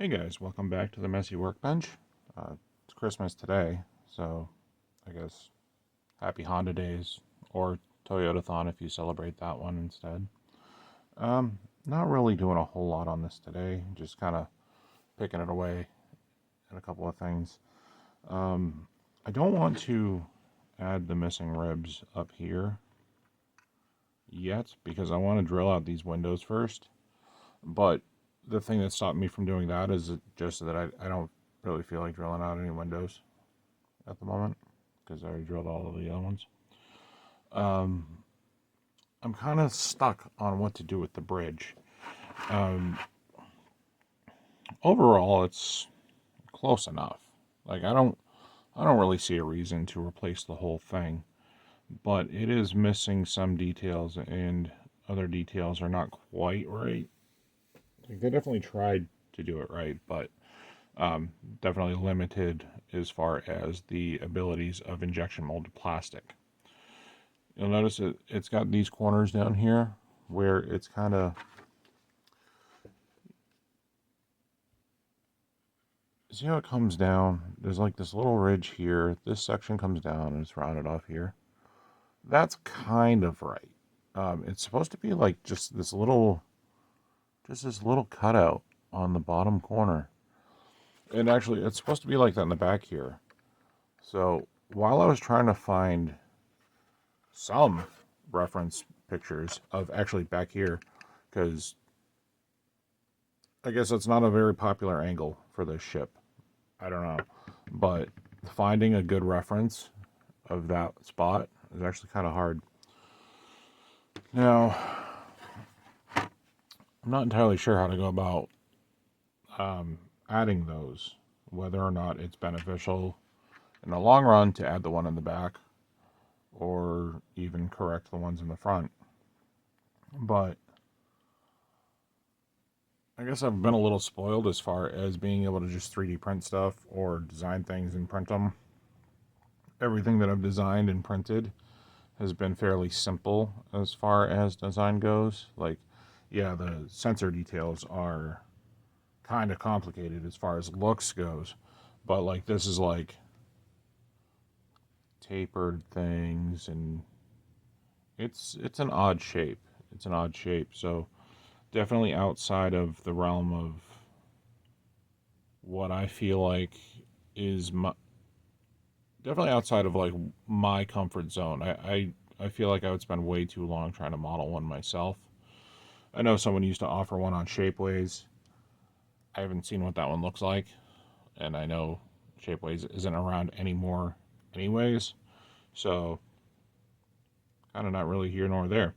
Hey guys, welcome back to the Messy Workbench. It's Christmas today, so I guess happy Honda Days or Toyotathon if you celebrate that one instead. Not really doing a whole lot on this today, just kind of picking it away at a couple of things. I don't want to add the missing ribs up here yet because I want to drill out these windows first, but the thing that stopped me from doing that is just that I don't really feel like drilling out any windows at the moment because I already drilled all of the other ones. I'm kind of stuck on what to do with the bridge. Um, Overall, it's close enough. Like I don't really see a reason to replace the whole thing, but it is missing some details, and other details are not quite right. Like they definitely tried to do it right, but definitely limited as far as the abilities of injection molded plastic. You'll notice it's got these corners down here where it's kind of, see how it comes down? There's like this little ridge here. This section comes down and it's rounded off here. That's kind of right. It's supposed to be like just this little cutout on the bottom corner. And actually, it's supposed to be like that in the back here. So while I was trying to find some reference pictures of actually back here, because I guess it's not a very popular angle for this ship. I don't know. But finding a good reference of that spot is actually kind of hard. Now, I'm not entirely sure how to go about adding those, whether or not it's beneficial in the long run to add the one in the back or even correct the ones in the front. But I guess I've been a little spoiled as far as being able to just 3D print stuff or design things and print them. Everything that I've designed and printed has been fairly simple as far as design goes. Like, yeah, the sensor details are kind of complicated as far as looks goes, but like this is like tapered things, and it's an odd shape. It's an odd shape, so definitely outside of the realm of what I feel like is my, definitely outside of like my comfort zone. I feel like I would spend way too long trying to model one myself. I know someone used to offer one on Shapeways. I haven't seen what that one looks like, and I know Shapeways isn't around anymore anyways, so kind of not really here nor there.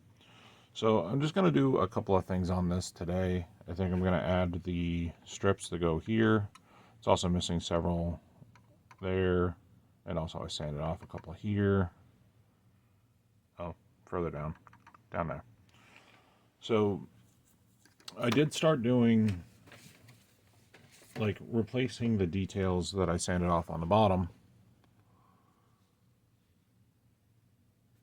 So I'm just going to do a couple of things on this today. I think I'm going to add the strips that go here. It's also missing several there, and also I sanded off a couple here. Oh, further down there. So I did start doing like replacing the details that I sanded off on the bottom,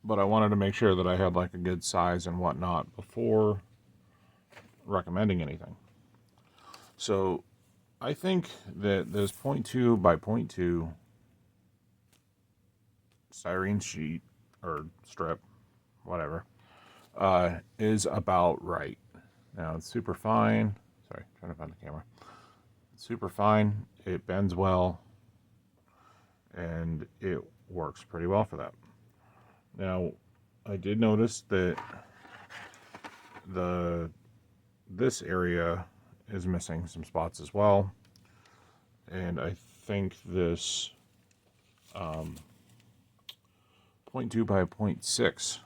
but I wanted to make sure that I had like a good size and whatnot before recommending anything. So I think that this 0.2 by 0.2 styrene sheet or strip, whatever, is about right. Now it's super fine. Sorry, trying to find the camera. It's super fine. It bends well, and it works pretty well for that. Now, I did notice that this area is missing some spots as well, and I think this 0.2 by 0.6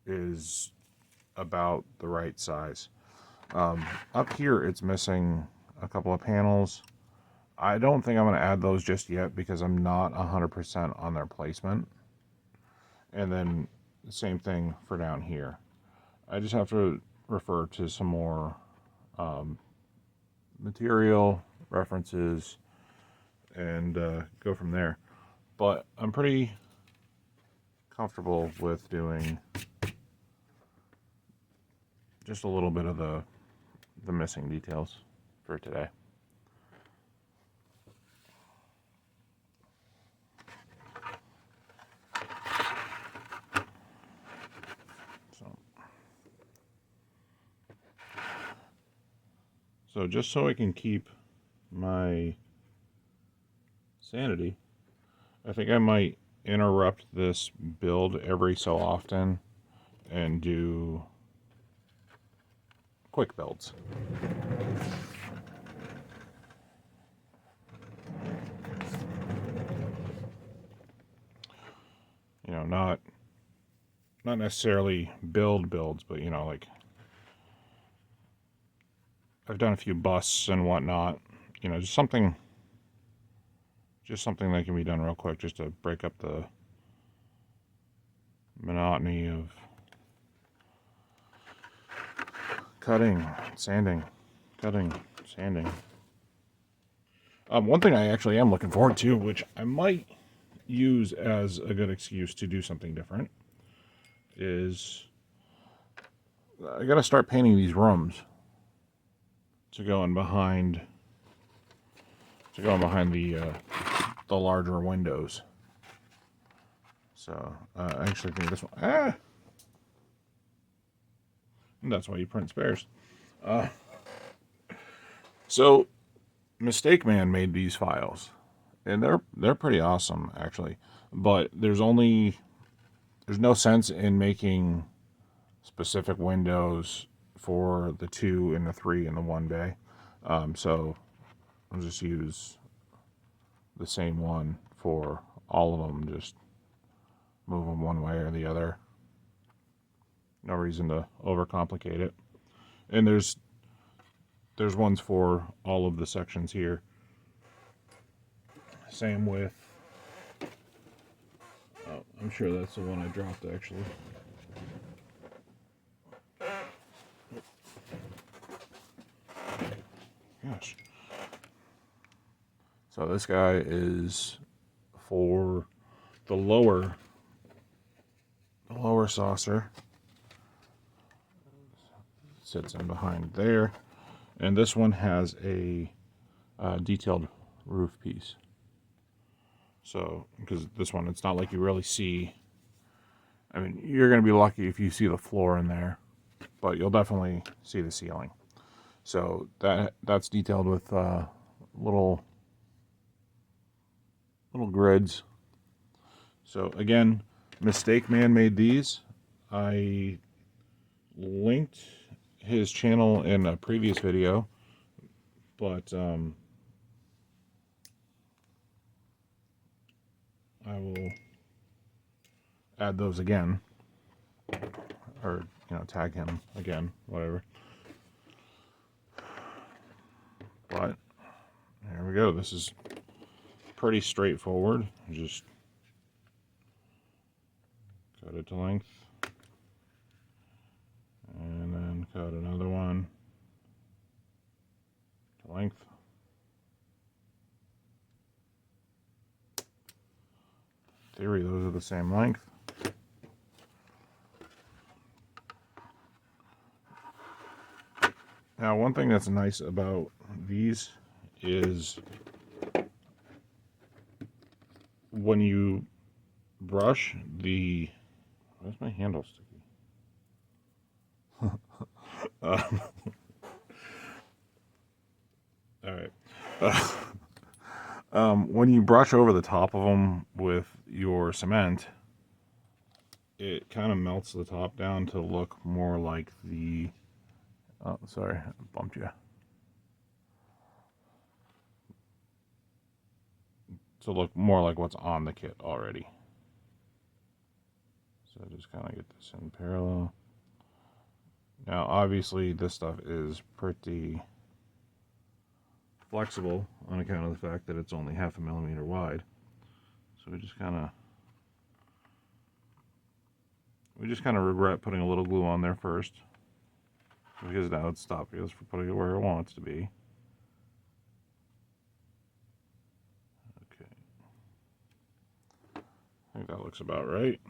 is about the right size. Up here, it's missing a couple of panels. I don't think I'm going to add those just yet because I'm not 100% on their placement. And then the same thing for down here. I just have to refer to some more material references and go from there. But I'm pretty comfortable with doing just a little bit of the the missing details for today. So just so I can keep my sanity, I think I might interrupt this build every so often and do quick builds. You know, not necessarily builds, but you know, like I've done a few busts and whatnot. You know, just something that can be done real quick, just to break up the monotony of cutting, sanding, cutting, sanding. One thing I actually am looking forward to, which I might use as a good excuse to do something different, is I got to start painting these rooms to go in behind the larger windows. So I actually think this one. And that's why you print spares. So Mistake Man made these files, and they're pretty awesome actually. But there's no sense in making specific windows for the 2 and the 3 and the 1 bay. So I'll just use the same one for all of them. Just move them one way or the other. No reason to overcomplicate it. And there's ones for all of the sections here. Same with, oh, I'm sure that's the one I dropped actually. Gosh. So this guy is for the lower saucer. Sits in behind there. And this one has a detailed roof piece. So, because this one, it's not like you really see. I mean, you're going to be lucky if you see the floor in there, but you'll definitely see the ceiling. So that's detailed with little grids. So again, Mistake Man made these. I linked his channel in a previous video, but I will add those again, or tag him again, whatever. But there we go. This is pretty straightforward. Just cut it to length, and then cut another one to length. In theory, those are the same length. Now, one thing that's nice about these is when you brush the... Where's my handle sticky? All right. When you brush over the top of them with your cement, it kind of melts the top down to look more like the... Oh, sorry, I bumped you. To look more like what's on the kit already. So just kind of get this in parallel. Now, obviously, this stuff is pretty flexible on account of the fact that it's only 0.5 millimeter wide. So we just kind of regret putting a little glue on there first, because now it's stopping us from putting it where it wants to be. Okay, I think that looks about right.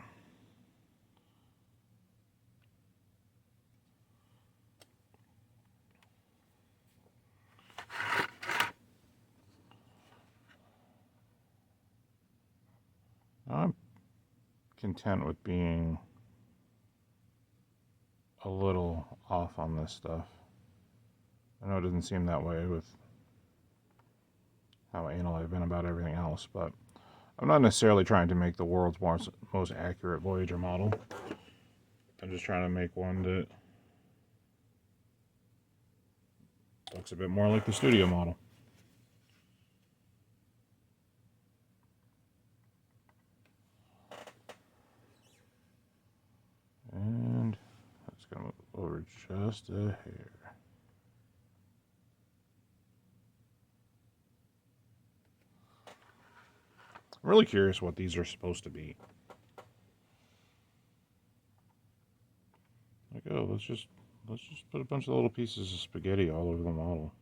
I'm content with being a little off on this stuff. I know it doesn't seem that way with how anal I've been about everything else, but I'm not necessarily trying to make the world's most accurate Voyager model. I'm just trying to make one that looks a bit more like the studio model. And that's going to move over just a hair. I'm really curious what these are supposed to be. Like, oh, let's just put a bunch of little pieces of spaghetti all over the model.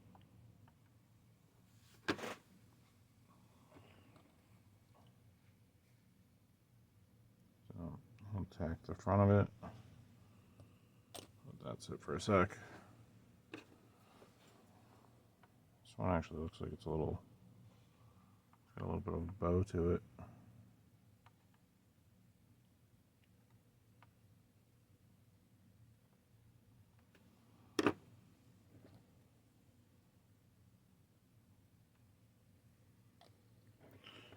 So I'll tack the front of it. That's it for a sec. This one actually looks like it's got a little bit of a bow to it.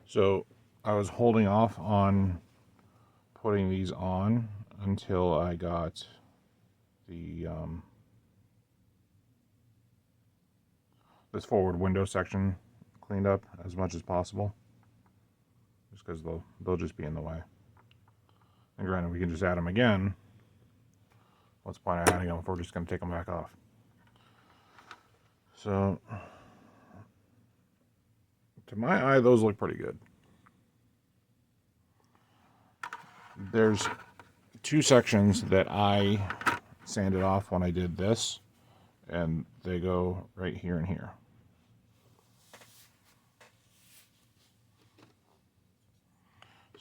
So I was holding off on putting these on until I got the this forward window section cleaned up as much as possible, just because they'll just be in the way. And granted, we can just add them again. What's the point of adding them if we're just going to take them back off? So, to my eye, those look pretty good. There's two sections that I sanded off when I did this, and they go right here and here.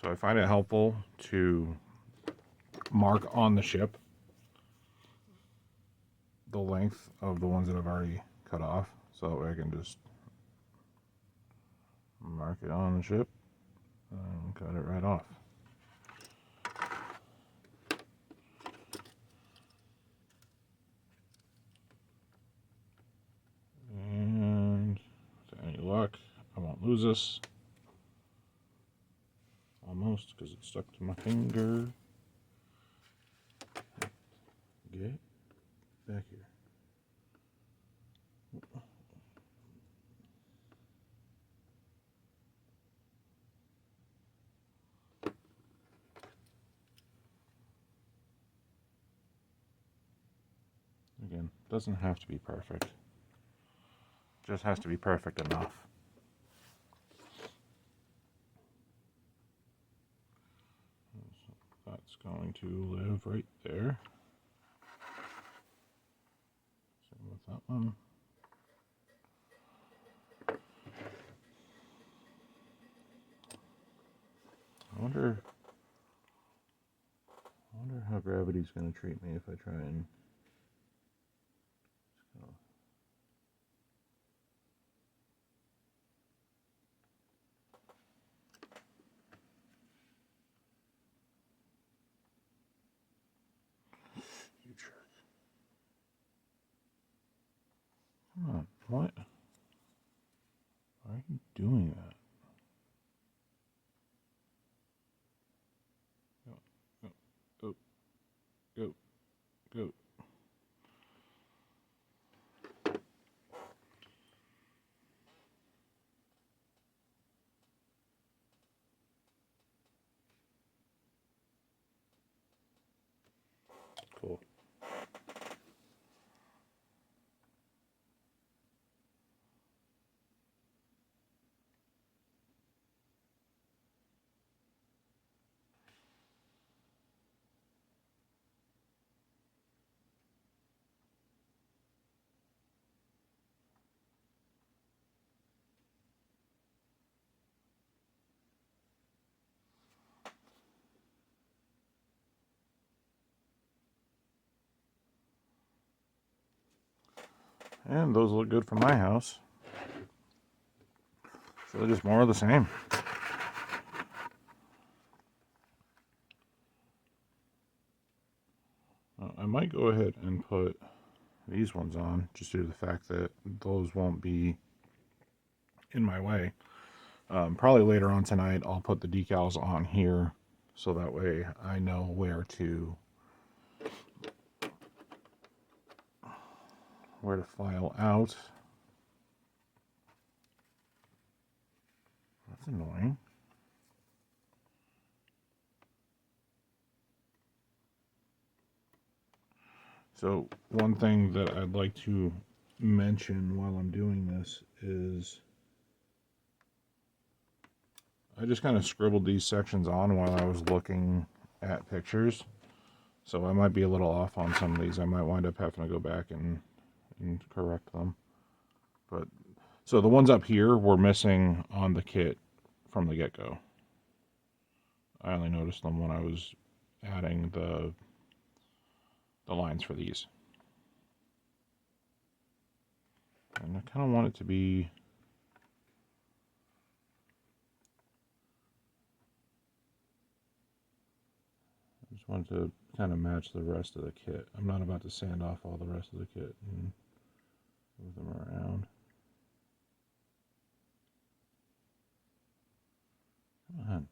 So I find it helpful to mark on the ship the length of the ones that I've already cut off, so that way I can just mark it on the ship and cut it right off. And with any luck, I won't lose this. Almost, because it's stuck to my finger. Get back here. Again, doesn't have to be perfect. Just has to be perfect enough. That's going to live right there. Same with that one. I wonder how gravity's going to treat me if I try and you jerk. Come on, what? Why are you doing that? Go, go, go. Cool. And those look good for my house. So they're just more of the same. I might go ahead and put these ones on, just due to the fact that those won't be in my way. Probably later on tonight, I'll put the decals on here, so that way I know where to file out. That's annoying. So one thing that I'd like to mention while I'm doing this is I just kind of scribbled these sections on while I was looking at pictures. So I might be a little off on some of these. I might wind up having to go back and correct them. But so the ones up here were missing on the kit from the get-go. I only noticed them when I was adding the lines for these. And I kind of want it to be... I just want to kind of match the rest of the kit. I'm not about to sand off all the rest of the kit and move them around. Come on.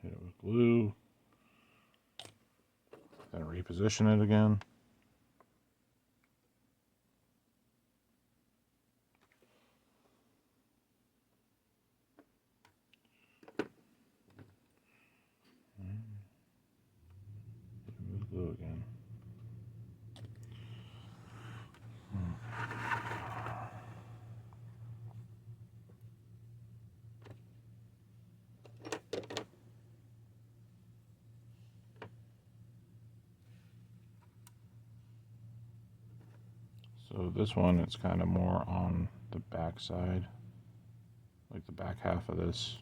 Hit it with glue, then reposition it again. Hit it with glue again. So this one, it's kind of more on the back side, like the back half of this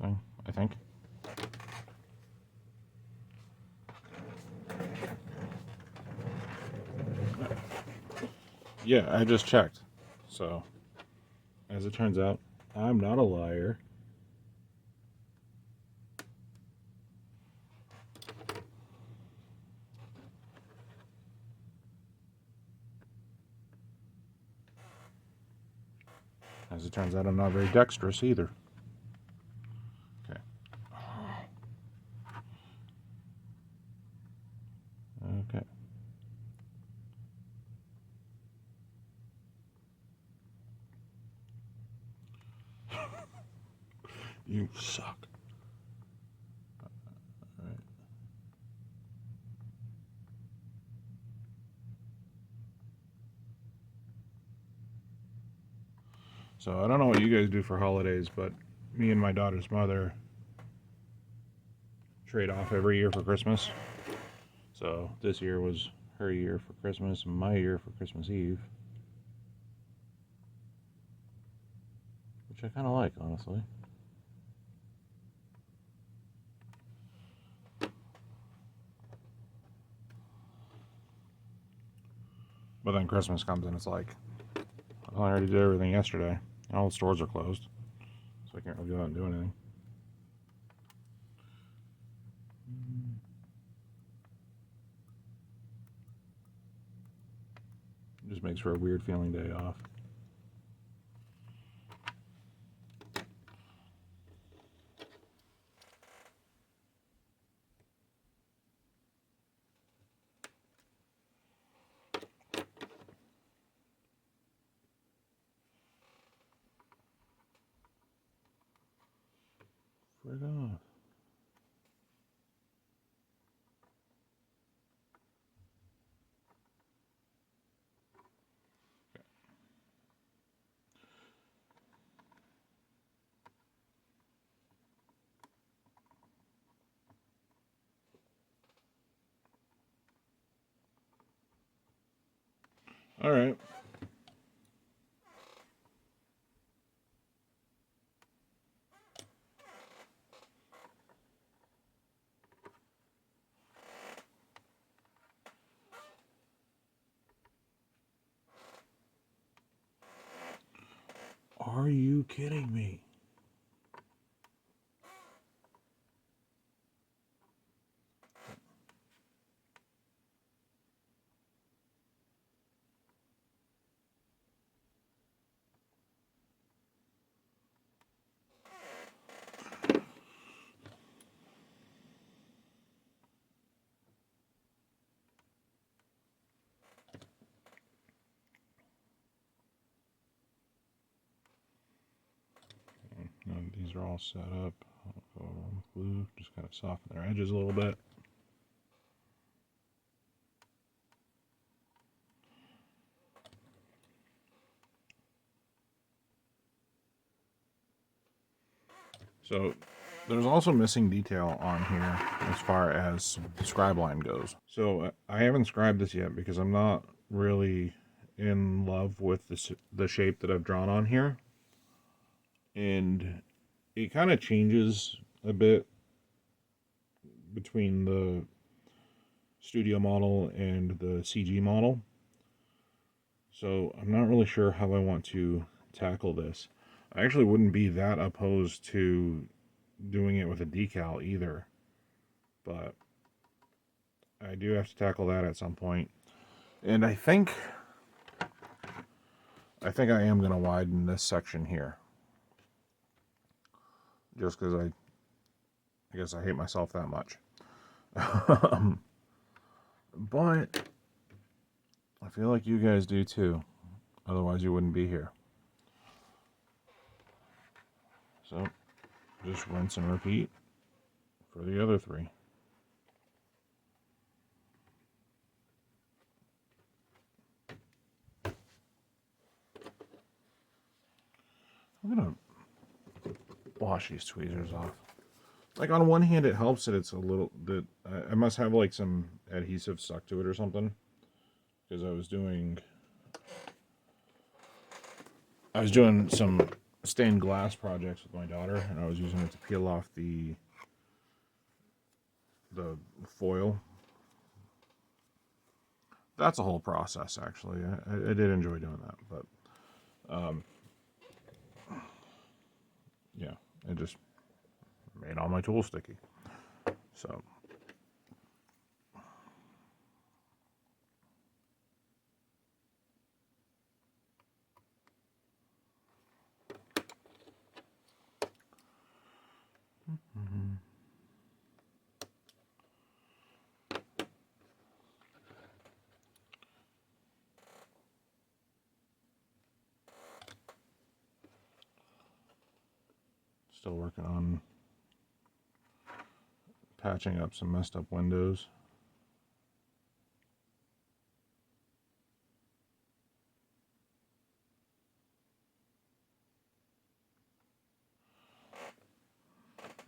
thing, I think. Yeah, I just checked. So, as it turns out, I'm not a liar. As it turns out, I'm not very dexterous either. Okay. Okay. You suck. All right. So I don't know what you guys do for holidays, but me and my daughter's mother trade off every year for Christmas. So this year was her year for Christmas and my year for Christmas Eve, which I kind of like, honestly. But then Christmas comes and it's like, well, I already did everything yesterday. All the stores are closed, so I can't really go out and do anything. It just makes for a weird feeling day off. Frig off. All right. Are you kidding me? These are all set up. I'll go over with glue, just kind of soften their edges a little bit. So there's also missing detail on here as far as scribe line goes. So I haven't scribed this yet because I'm not really in love with the shape that I've drawn on here. And it kind of changes a bit between the studio model and the CG model. So I'm not really sure how I want to tackle this. I actually wouldn't be that opposed to doing it with a decal either, but I do have to tackle that at some point. And I think I am going to widen this section here, just because I guess I hate myself that much. But I feel like you guys do too. Otherwise, you wouldn't be here. So just rinse and repeat for the other three. I'm gonna wash these tweezers off. Like, on one hand, it helps that it's a little that I must have like some adhesive stuck to it or something, because I was doing some stained glass projects with my daughter, and I was using it to peel off the foil. That's a whole process, actually. I did enjoy doing that, but yeah, it just made all my tools sticky. So still working on patching up some messed up windows.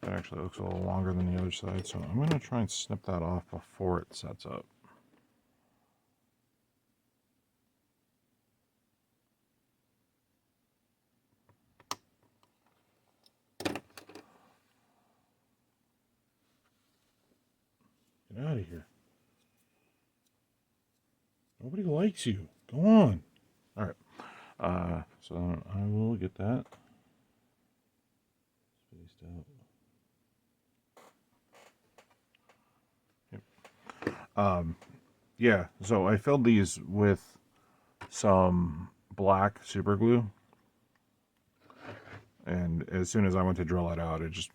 That actually looks a little longer than the other side, so I'm going to try and snip that off before it sets up. Get out of here. Nobody likes you. Go on. All right. So I will get that spaced out. Yeah, so I filled these with some black super glue, and as soon as I went to drill it out, it just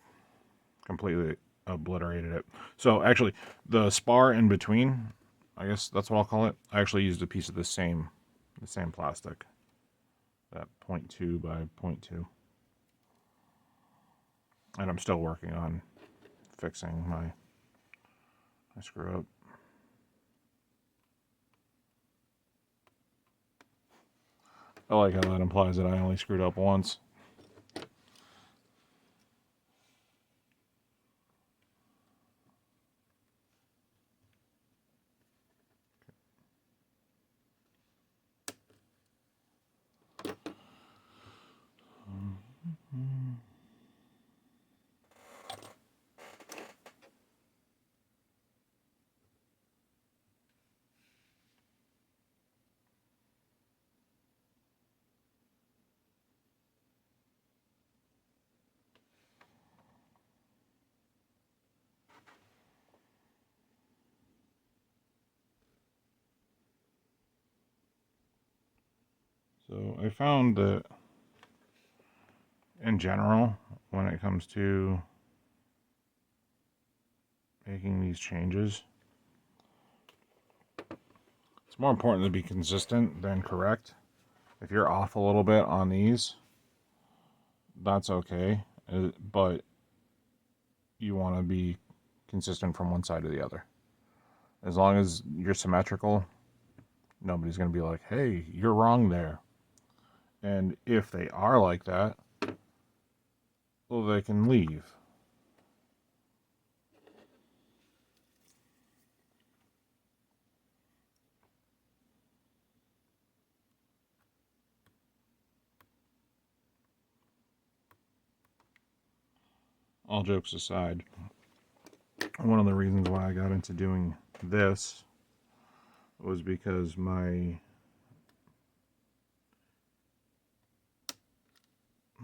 completely obliterated it. So actually, the spar in between, I guess that's what I'll call it, I actually used a piece of the same plastic, that 0.2 by 0.2, and I'm still working on fixing my screw up. I like how that implies that I only screwed up once. So I found that in general, when it comes to making these changes, it's more important to be consistent than correct. If you're off a little bit on these, that's okay, but you want to be consistent from one side to the other. As long as you're symmetrical, nobody's going to be like, hey, you're wrong there. And if they are like that, well, they can leave. All jokes aside, one of the reasons why I got into doing this was because my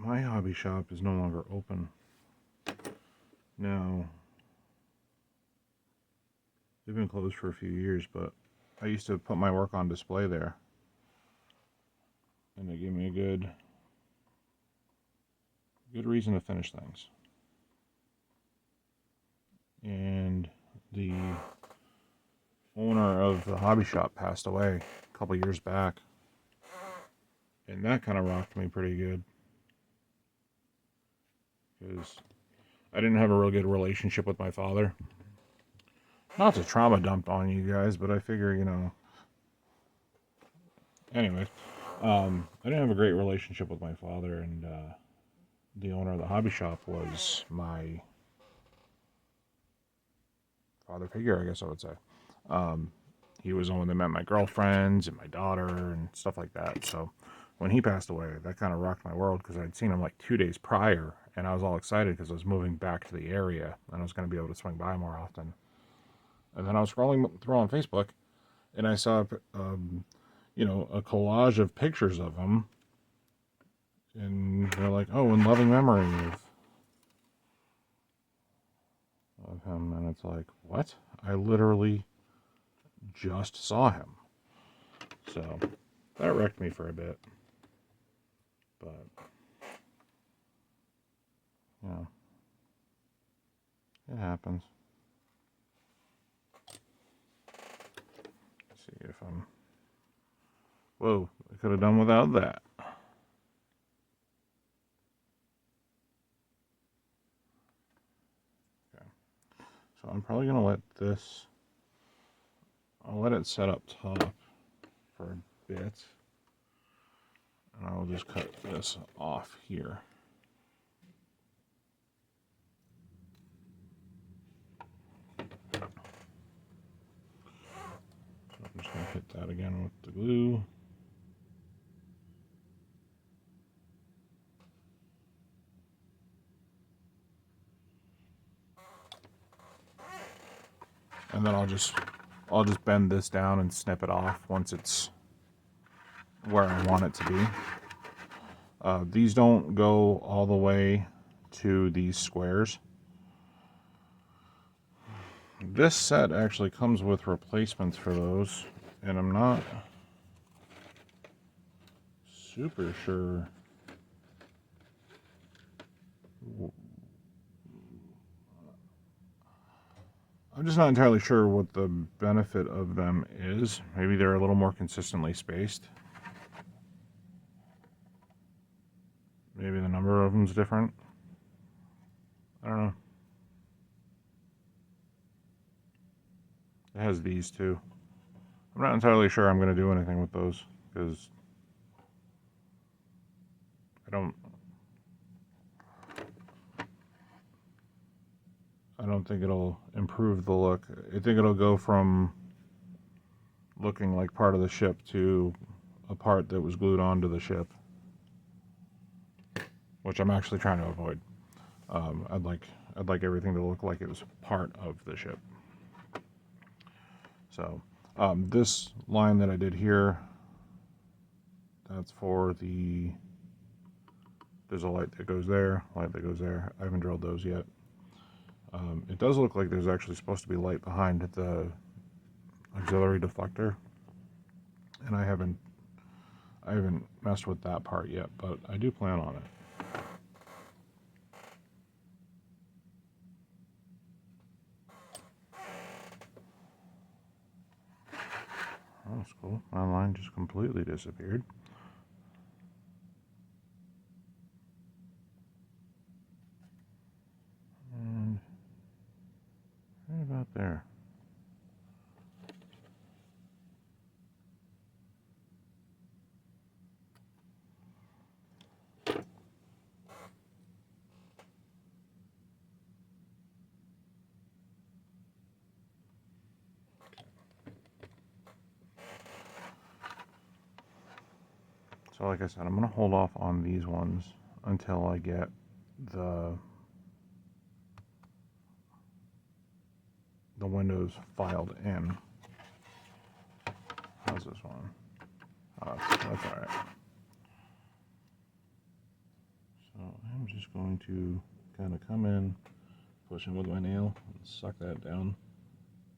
hobby shop is no longer open. Now, they've been closed for a few years, but I used to put my work on display there. And it gave me a good reason to finish things. And the owner of the hobby shop passed away a couple years back. And that kind of rocked me pretty good. Because I didn't have a real good relationship with my father. Not to trauma dump on you guys, but I figure, Anyways, I didn't have a great relationship with my father, and the owner of the hobby shop was my father figure, I guess I would say. He was the one that met my girlfriends and my daughter and stuff like that. So when he passed away, that kind of rocked my world because I'd seen him like 2 days prior, and I was all excited because I was moving back to the area and I was going to be able to swing by more often. And then I was scrolling through on Facebook, and I saw, a collage of pictures of him, and they're like, "Oh, in loving memory of him," and it's like, what? I literally just saw him. So that wrecked me for a bit, but it happens. Let's see if I'm. Whoa! I could have done without that. Okay, so I'm probably gonna let this. I'll let it set up top for a bit, and I'll just cut this off here. So I'm just going to hit that again with the glue. And then I'll just bend this down and snip it off once it's where I want it to be. These don't go all the way to these squares. This set actually comes with replacements for those, and I'm not super sure I'm just not entirely sure what the benefit of them is. Maybe they're a little more consistently spaced. Maybe the number of them's different. I don't know. It has these too. I'm not entirely sure I'm going to do anything with those because I don't think it'll improve the look. I think it'll go from looking like part of the ship to a part that was glued onto the ship, which I'm actually trying to avoid. I'd like everything to look like it was part of the ship. So this line that I did here, that's for the. There's a light that goes there, light that goes there. I haven't drilled those yet. It does look like there's actually supposed to be light behind the auxiliary deflector, and I haven't I haven't messed with that part yet, but I do plan on it. Oh, that's cool. My line just completely disappeared. And right about there. So like I said, I'm going to hold off on these ones until I get the windows filed in. How's this one? Oh, that's alright. So I'm just going to kind of come in, push in with my nail, and suck that down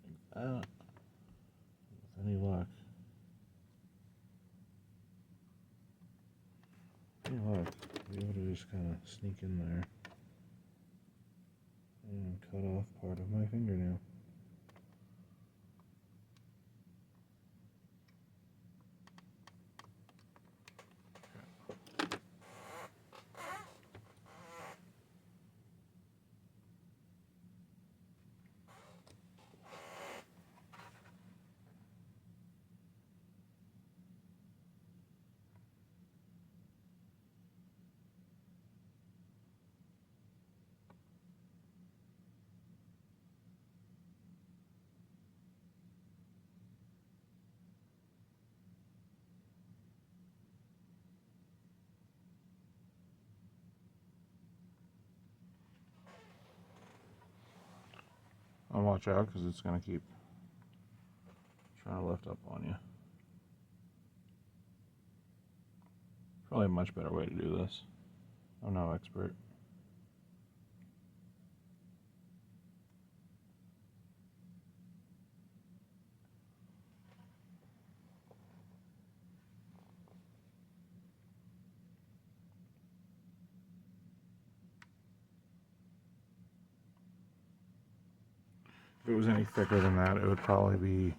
like that. With any luck. Be able to just kind of sneak in there and cut off part of my fingernail. I'll watch out because it's going to keep trying to lift up on you. Probably a much better way to do this. I'm no expert. If it was any thicker than that, it would probably be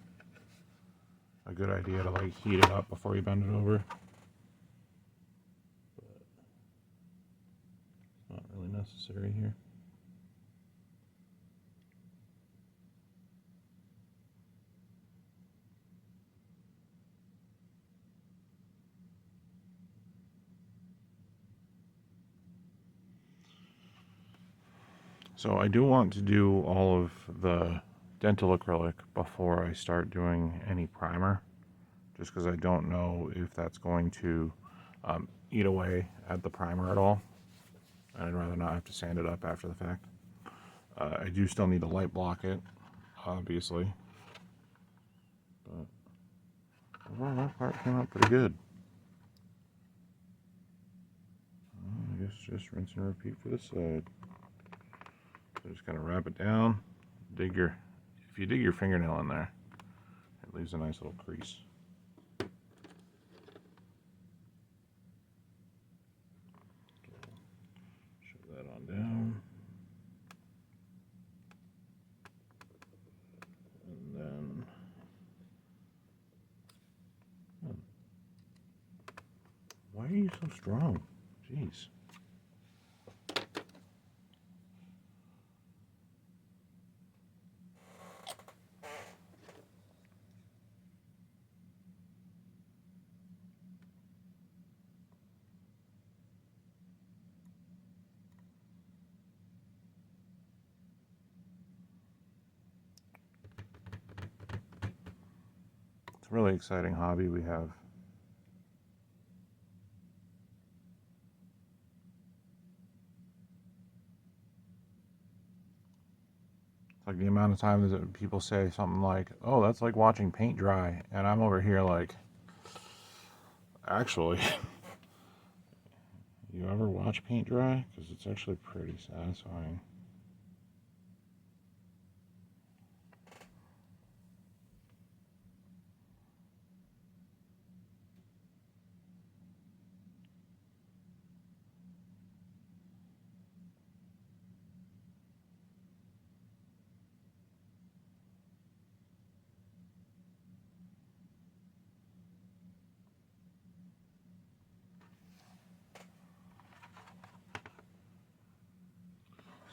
a good idea to like heat it up before you bend it over. But it's not really necessary here. So I do want to do all of the dental acrylic before I start doing any primer, just because I don't know if that's going to eat away at the primer at all. I'd rather not have to sand it up after the fact. I do still need to light block it, obviously. But overall, that part came out pretty good. I guess just rinse and repeat for this side. So just kind of wrap it down. If you dig your fingernail in there, it leaves a nice little crease. Shove that on down. And then why are you so strong? Jeez. It's a really exciting hobby we have. It's like the amount of times that people say something like, oh, that's like watching paint dry. And I'm over here like, actually, you ever watch paint dry? Because it's actually pretty satisfying.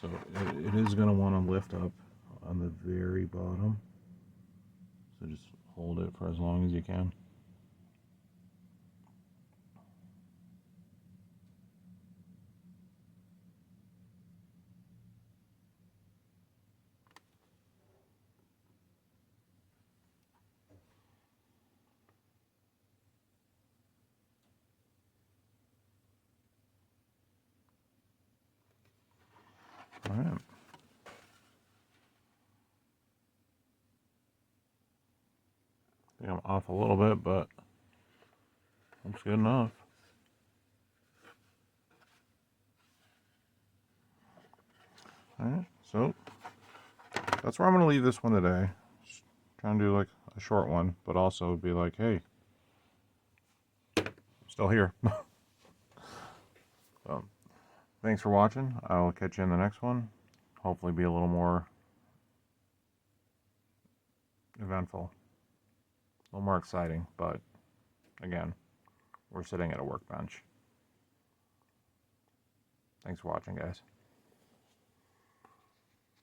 So it is going to want to lift up on the very bottom. So just hold it for as long as you can. All right. I think I'm off a little bit, but that's good enough. All right, so that's where I'm going to leave this one today. Just trying to do like a short one, but also be like, hey, I'm still here. So, thanks for watching. I'll catch you in the next one. Hopefully be a little more eventful, a little more exciting, but again, we're sitting at a workbench. Thanks for watching, guys.